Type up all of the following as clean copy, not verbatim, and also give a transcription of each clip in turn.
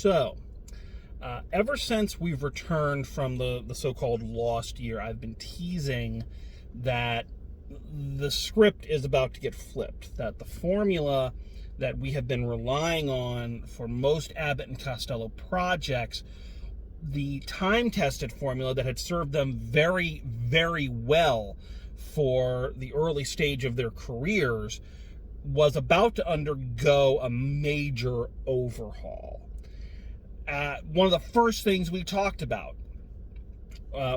So, ever since we've returned from the so-called lost year, I've been teasing that the script is about to get flipped, that the formula that we have been relying on for most Abbott and Costello projects, the time-tested formula that had served them very, very well for the early stage of their careers, was about to undergo a major overhaul. One of the first things we talked about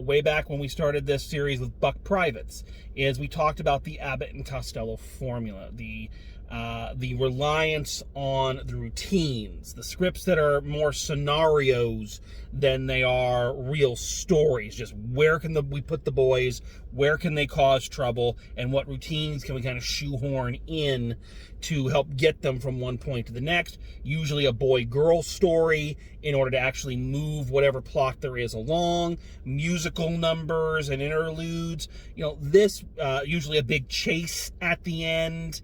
way back when we started this series with Buck Privates is we talked about the Abbott and Costello formula, the reliance on the routines, the scripts that are more scenarios than they are real stories. Just where can we put the boys, where can they cause trouble, and what routines can we kind of shoehorn in to help get them from one point to the next. Usually a boy-girl story in order to actually move whatever plot there is along. Musical numbers and interludes. You know, this usually a big chase at the end.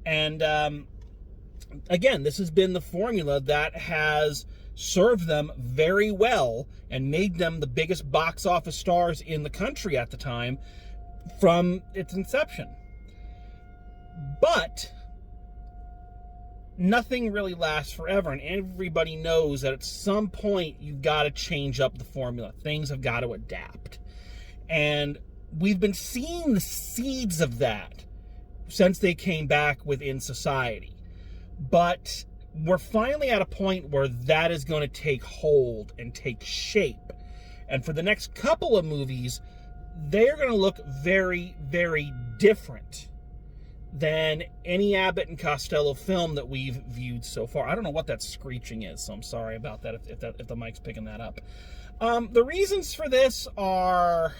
And again, this has been the formula that has served them very well and made them the biggest box office stars in the country at the time from its inception. But nothing really lasts forever, and everybody knows that at some point you've got to change up the formula. Things have got to adapt. And we've been seeing the seeds of that since they came back within Society. But we're finally at a point where that is going to take hold and take shape. And for the next couple of movies, they're going to look very, very different than any Abbott and Costello film that we've viewed so far. I don't know what that screeching is, so I'm sorry about that if the mic's picking that up. The reasons for this are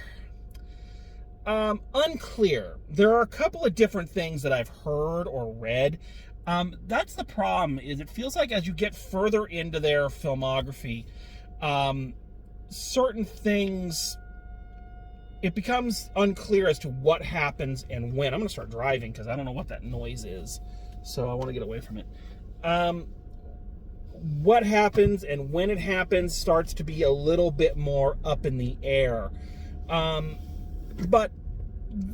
unclear. There are a couple of different things that I've heard or read. That's the problem, is it feels like as you get further into their filmography, certain things, it becomes unclear as to what happens and when. I'm going to start driving because I don't know what that noise is, so I want to get away from it. What happens and when it happens starts to be a little bit more up in the air. But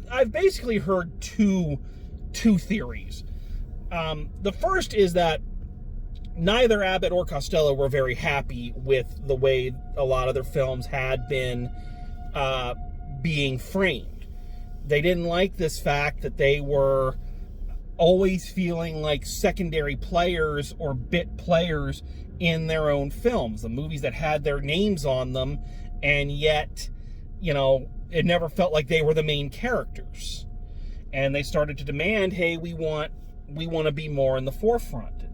I've basically heard two theories. The first is that neither Abbott or Costello were very happy with the way a lot of their films had been being framed. They didn't like this fact that they were always feeling like secondary players or bit players in their own films, the movies that had their names on them, and yet, you know, it never felt like they were the main characters. And they started to demand, hey, we want to be more in the forefront.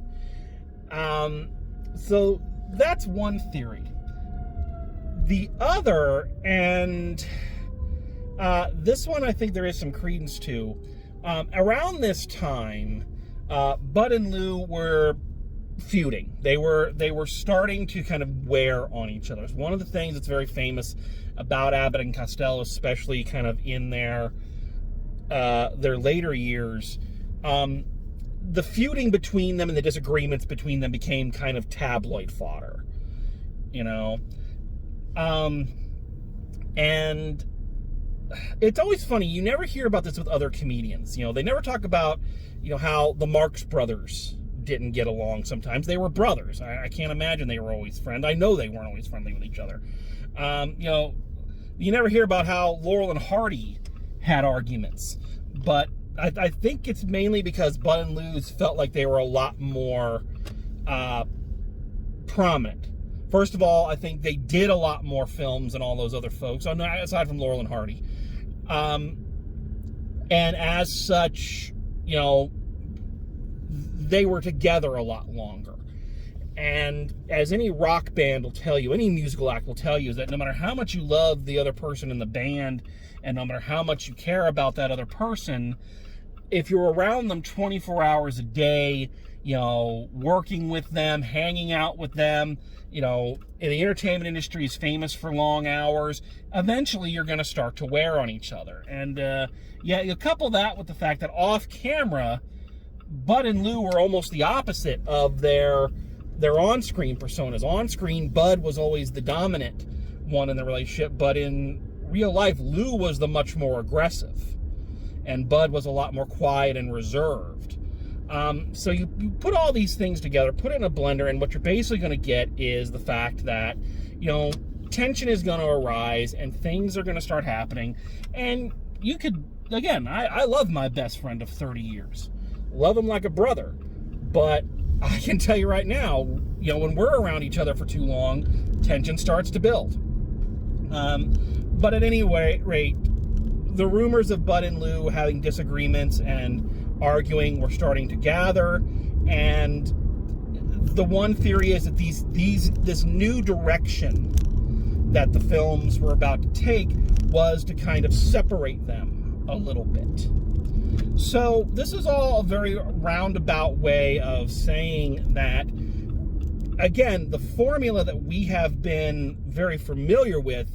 So that's one theory. The other, and this one I think there is some credence to, around this time, Bud and Lou were feuding. They were starting to kind of wear on each other. It's one of the things that's very famous about Abbott and Costello, especially kind of in their later years. The feuding between them and the disagreements between them became kind of tabloid fodder, you know. And it's always funny, you never hear about this with other comedians. You know, they never talk about, you know, how the Marx Brothers didn't get along sometimes. They were brothers. I can't imagine they were always friends. I know they weren't always friendly with each other. You know, you never hear about how Laurel and Hardy had arguments. But I think it's mainly because Bud and Lou's felt like they were a lot more prominent. First of all, I think they did a lot more films than all those other folks, aside from Laurel and Hardy. And as such, you know, they were together a lot longer. And as any rock band will tell you, any musical act will tell you, is that no matter how much you love the other person in the band, and no matter how much you care about that other person, if you're around them 24 hours a day, you know, working with them, hanging out with them, you know, the entertainment industry is famous for long hours, eventually you're going to start to wear on each other. And yeah, you couple that with the fact that off camera, Bud and Lou were almost the opposite of their their on-screen personas. On-screen, Bud was always the dominant one in the relationship, but in real life, Lou was the much more aggressive, and Bud was a lot more quiet and reserved. So you put all these things together, put it in a blender, and what you're basically going to get is the fact that, tension is going to arise, and things are going to start happening, and you could, again, I love my best friend of 30 years. Love him like a brother, but I can tell you right now, when we're around each other for too long, tension starts to build. But at any rate, the rumors of Bud and Lou having disagreements and arguing were starting to gather, and the one theory is that this new direction that the films were about to take was to kind of separate them a little bit. So this is all a very roundabout way of saying that, again, the formula that we have been very familiar with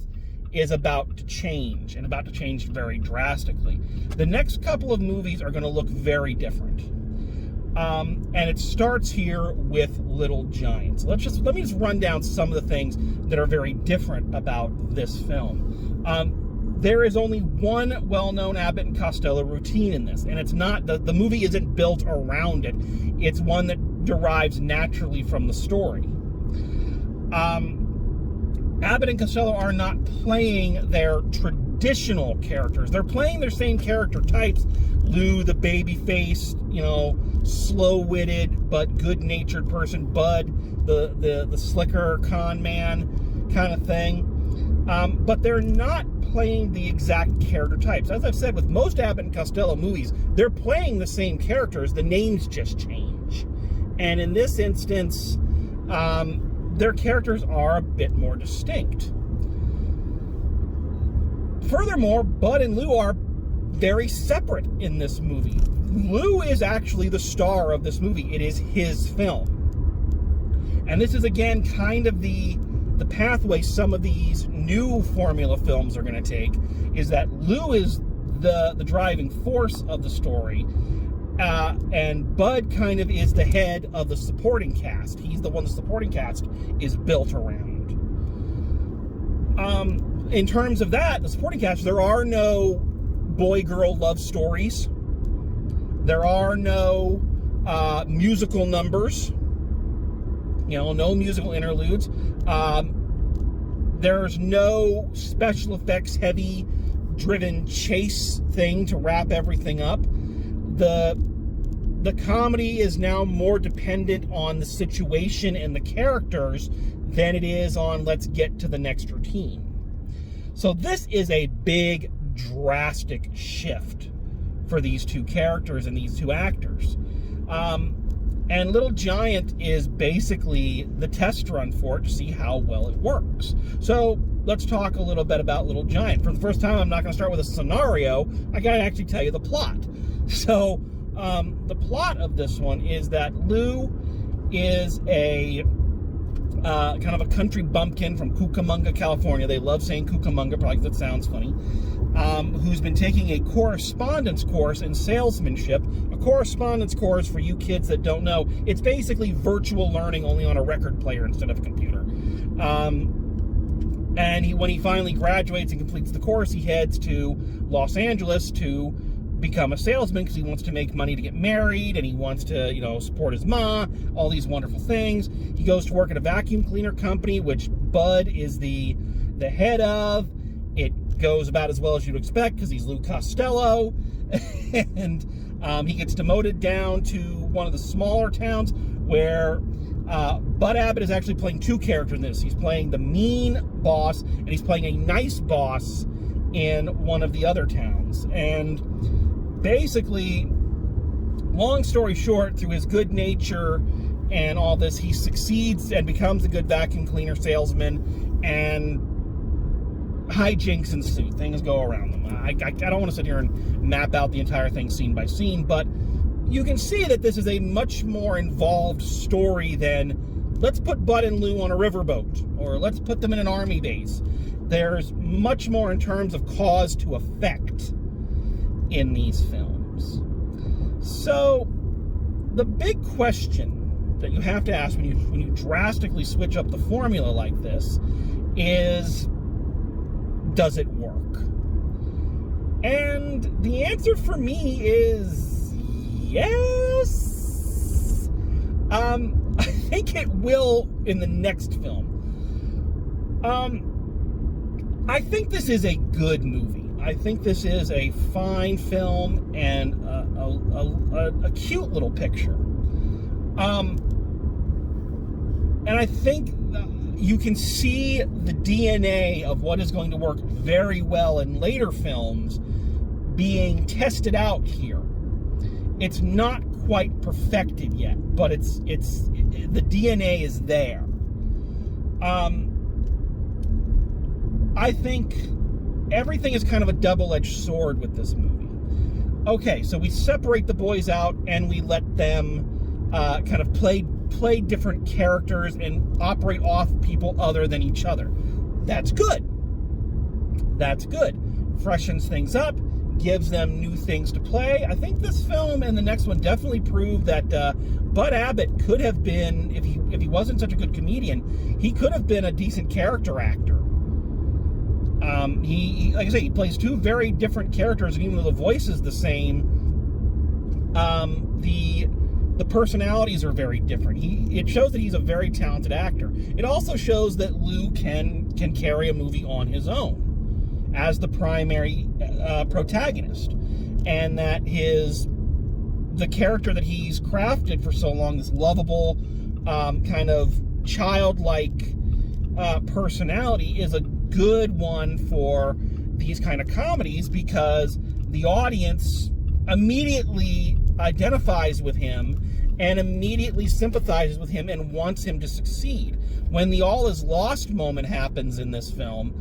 is about to change, and about to change very drastically. The next couple of movies are going to look very different. And it starts here with Little Giants. Let me just run down some of the things that are very different about this film. There is only one well-known Abbott and Costello routine in this, and it's not, the movie isn't built around it. It's one that derives naturally from the story. Abbott and Costello are not playing their traditional characters. They're playing their same character types. Lou, the baby-faced, slow-witted but good-natured person. Bud, the slicker con man kind of thing. But they're not playing the exact character types. As I've said, with most Abbott and Costello movies, they're playing the same characters. The names just change. And in this instance, their characters are a bit more distinct. Furthermore, Bud and Lou are very separate in this movie. Lou is actually the star of this movie. It is his film. And this is, again, kind of the pathway some of these new formula films are going to take, is that Lou is the driving force of the story, and Bud kind of is the head of the supporting cast. He's the one the supporting cast is built around. In terms of that, the supporting cast, there are no boy-girl love stories. There are no musical numbers. No musical interludes. There's no special effects heavy driven chase thing to wrap everything up. The comedy is now more dependent on the situation and the characters than it is on let's get to the next routine. So this is a big, drastic shift for these two characters and these two actors. And Little Giant is basically the test run for it to see how well it works. So let's talk a little bit about Little Giant. For the first time, I'm not going to start with a scenario. I got to actually tell you the plot. So the plot of this one is that Lou is a kind of a country bumpkin from Cucamonga, California. They love saying Cucamonga, probably because it sounds funny. Who's been taking a correspondence course in salesmanship. A correspondence course, for you kids that don't know, it's basically virtual learning only on a record player instead of a computer. And when he finally graduates and completes the course, he heads to Los Angeles to become a salesman because he wants to make money to get married, and he wants to, support his ma, all these wonderful things. He goes to work at a vacuum cleaner company, which Bud is the head of. It goes about as well as you'd expect because he's Lou Costello. And he gets demoted down to one of the smaller towns where Bud Abbott is actually playing two characters in this. He's playing the mean boss, and he's playing a nice boss in one of the other towns. And basically, long story short, through his good nature and all this, he succeeds and becomes a good vacuum cleaner salesman, and hijinks ensue. Things go around them. I don't want to sit here and map out the entire thing scene by scene, but you can see that this is a much more involved story than let's put Bud and Lou on a riverboat, or let's put them in an army base. There's much more in terms of cause to effect in these films. So the big question that you have to ask when you drastically switch up the formula like this is, does it work? And the answer for me is yes. I think it will in the next film. I think this is a good movie. I think this is a fine film and a cute little picture. And I think you can see the DNA of what is going to work very well in later films being tested out here. It's not quite perfected yet, but the DNA is there. I think everything is kind of a double-edged sword with this movie. Okay, so we separate the boys out and we let them kind of play different characters and operate off people other than each other. That's good. That's good. Freshens things up, gives them new things to play. I think this film and the next one definitely prove that Bud Abbott could have been, if he wasn't such a good comedian, he could have been a decent character actor. He like I say, he plays two very different characters, and even though the voice is the same, the personalities are very different. It shows that he's a very talented actor. It also shows that Lou can carry a movie on his own as the primary protagonist, and that the character that he's crafted for so long, this lovable kind of childlike personality, is a good one for these kind of comedies, because the audience immediately identifies with him and immediately sympathizes with him and wants him to succeed. When the all is lost moment happens in this film,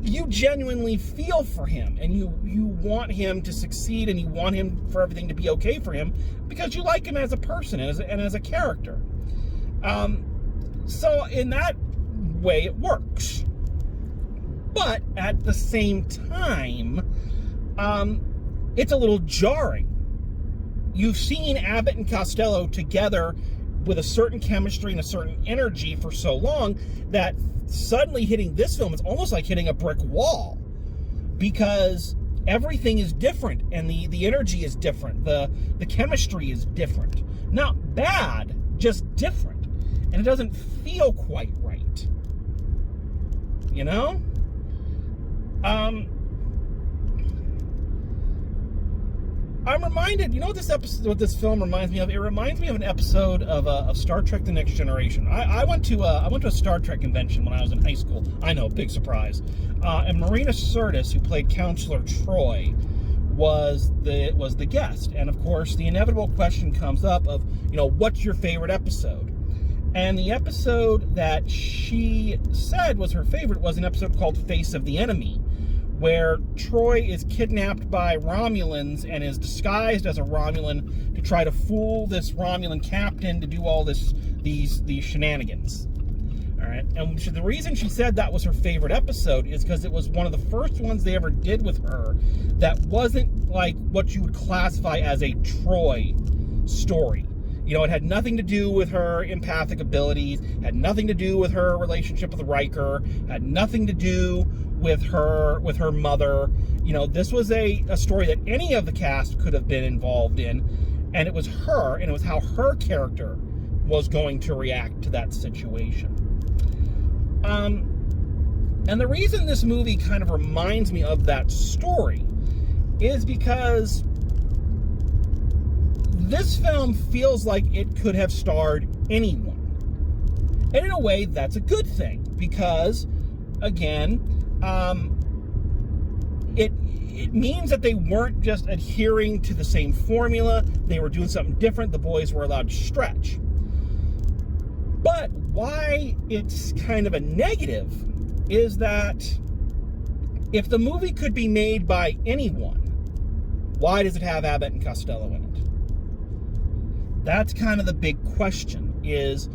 you genuinely feel for him, and you want him to succeed, and you want him for everything to be okay for him, because you like him as a person and as a character. So in that way, it works. But at the same time, it's a little jarring. You've seen Abbott and Costello together with a certain chemistry and a certain energy for so long that suddenly hitting this film is almost like hitting a brick wall, because everything is different and the energy is different. The chemistry is different. Not bad, just different. And it doesn't feel quite right. You know? I'm reminded, you know what this film reminds me of? It reminds me of an episode of Star Trek: The Next Generation. I went to a Star Trek convention when I was in high school. I know, big surprise. And Marina Sirtis, who played Counselor Troy, was the guest. And of course, the inevitable question comes up of, what's your favorite episode? And the episode that she said was her favorite was an episode called Face of the Enemy, where Troy is kidnapped by Romulans and is disguised as a Romulan to try to fool this Romulan captain to do all these shenanigans. All right, and the reason she said that was her favorite episode is because it was one of the first ones they ever did with her that wasn't like what you would classify as a Troy story. It had nothing to do with her empathic abilities, had nothing to do with her relationship with Riker, had nothing to do with her mother. This was a story that any of the cast could have been involved in, and it was her, and it was how her character was going to react to that situation. And the reason this movie kind of reminds me of that story is because this film feels like it could have starred anyone. And in a way, that's a good thing, because, again, it means that they weren't just adhering to the same formula. They were doing something different. The boys were allowed to stretch. But why it's kind of a negative is that if the movie could be made by anyone, why does it have Abbott and Costello in it? That's kind of the big question. Is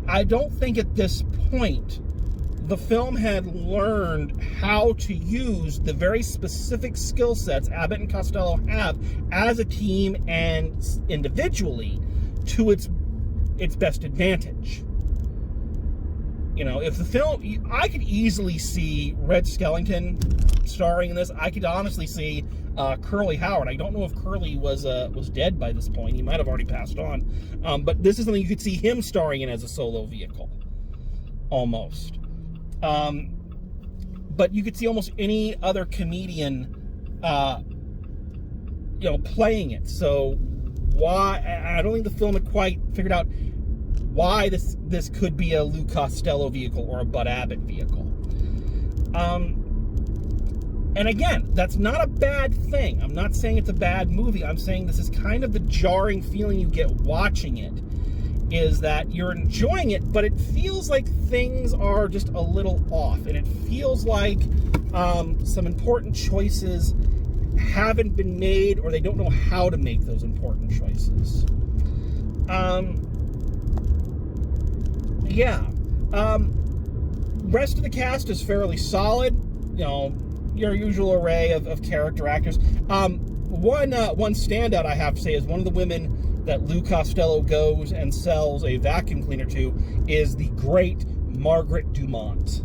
I don't think at this point the film had learned how to use the very specific skill sets Abbott and Costello have as a team and individually to its its best advantage. You know, if the film, I could easily see Red Skellington starring in this. I could honestly see Curly Howard. I don't know if Curly was dead by this point. He might have already passed on. But this is something you could see him starring in as a solo vehicle, almost. But you could see almost any other comedian, playing it. So why? I don't think the film had quite figured out why this could be a Lou Costello vehicle or a Bud Abbott vehicle. And again, that's not a bad thing. I'm not saying it's a bad movie. I'm saying this is kind of the jarring feeling you get watching it, is that you're enjoying it, but it feels like things are just a little off. And it feels like some important choices haven't been made, or they don't know how to make those important choices. Rest of the cast is fairly solid. You know, your usual array of character actors. One standout I have to say is one of the women that Lou Costello goes and sells a vacuum cleaner to is the great Margaret Dumont.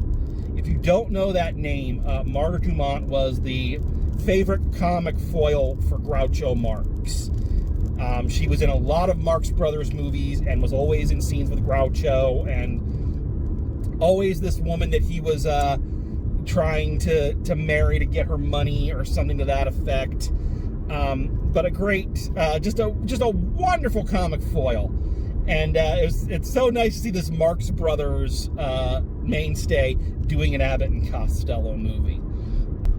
If you don't know that name, Margaret Dumont was the favorite comic foil for Groucho Marx. She was in a lot of Marx Brothers movies and was always in scenes with Groucho, and always this woman that he was trying to marry to get her money or something to that effect. But a great, just a wonderful comic foil. And it's so nice to see this Marx Brothers mainstay doing an Abbott and Costello movie.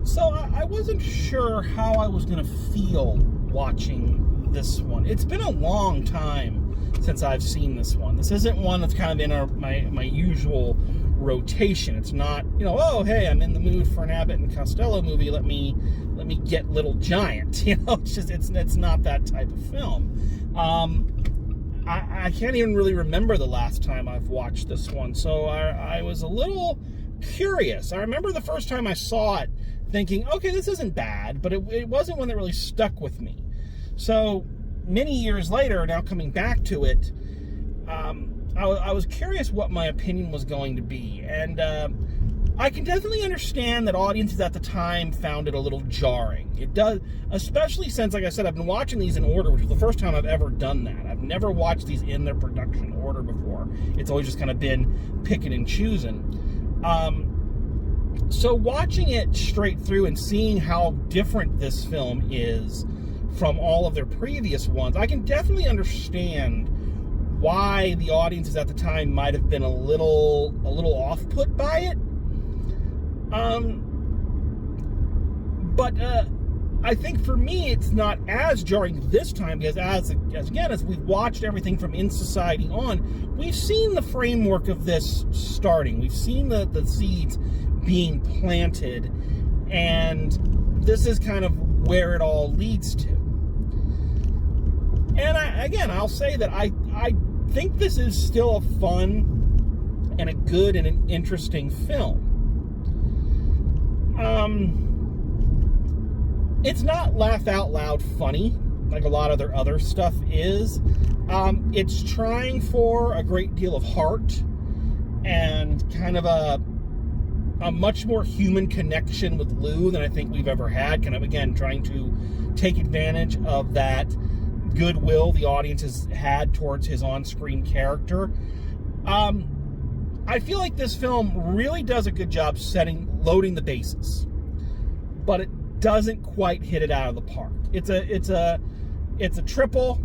So I wasn't sure how I was going to feel watching this one. It's been a long time since I've seen this one. This isn't one that's kind of in my usual rotation. It's not, oh, hey, I'm in the mood for an Abbott and Costello movie. Let me get Little Giant. It's not that type of film. I can't even really remember the last time I've watched this one, so I was a little curious. I remember the first time I saw it thinking, okay, this isn't bad, but it wasn't one that really stuck with me. So many years later, now coming back to it, I was curious what my opinion was going to be. And I can definitely understand that audiences at the time found it a little jarring. It does, especially since, like I said, I've been watching these in order, which is the first time I've ever done that. I've never watched these in their production order before. It's always just kind of been picking and choosing. So watching it straight through and seeing how different this film is from all of their previous ones, I can definitely understand why the audiences at the time might have been a little off-put by it. But I think for me, it's not as jarring this time, because as we've watched everything from In Society on, we've seen the framework of this starting. We've seen the seeds being planted, and this is kind of where it all leads to. And I'll say that I think this is still a fun and a good and an interesting film. It's not laugh out loud funny like a lot of their other stuff is. It's trying for a great deal of heart and kind of a much more human connection with Lou than I think we've ever had. Kind of, again, trying to take advantage of that goodwill the audience has had towards his on-screen character. I feel like this film really does a good job loading the bases, but it doesn't quite hit it out of the park. It's a triple.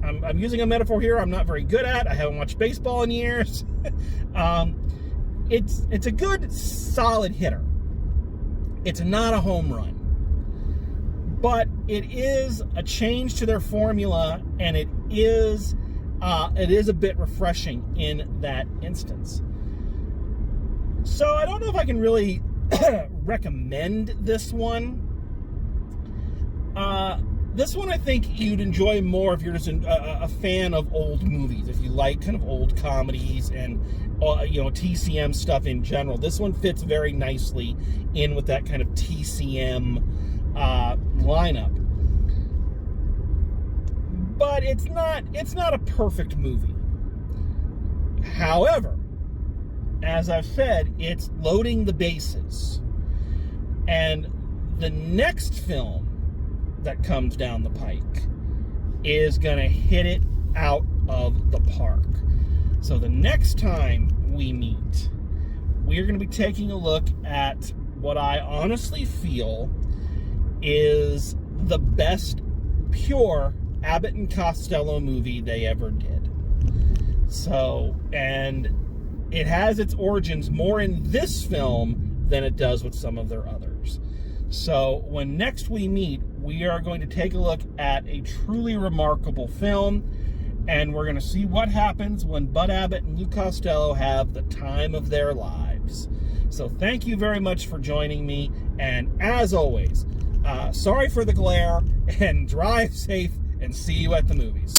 I'm using a metaphor here I'm not very good at. I haven't watched baseball in years. It's a good, solid hitter. It's not a home run, but it is a change to their formula, and it is a bit refreshing in that instance. So I don't know if I can really recommend this one. This one I think you'd enjoy more if you're just a fan of old movies, if you like kind of old comedies and TCM stuff in general. This one fits very nicely in with that kind of TCM lineup. But it's not a perfect movie. However, as I've said, it's loading the bases. And the next film that comes down the pike is going to hit it out of the park. So the next time we meet, we're going to be taking a look at what I honestly feel is the best pure Abbott and Costello movie they ever did. So, and it has its origins more in this film than it does with some of their others. So when next we meet, we are going to take a look at a truly remarkable film, and we're going to see what happens when Bud Abbott and Lou Costello have the time of their lives. So thank you very much for joining me, and as always, sorry for the glare, and drive safe, and see you at the movies.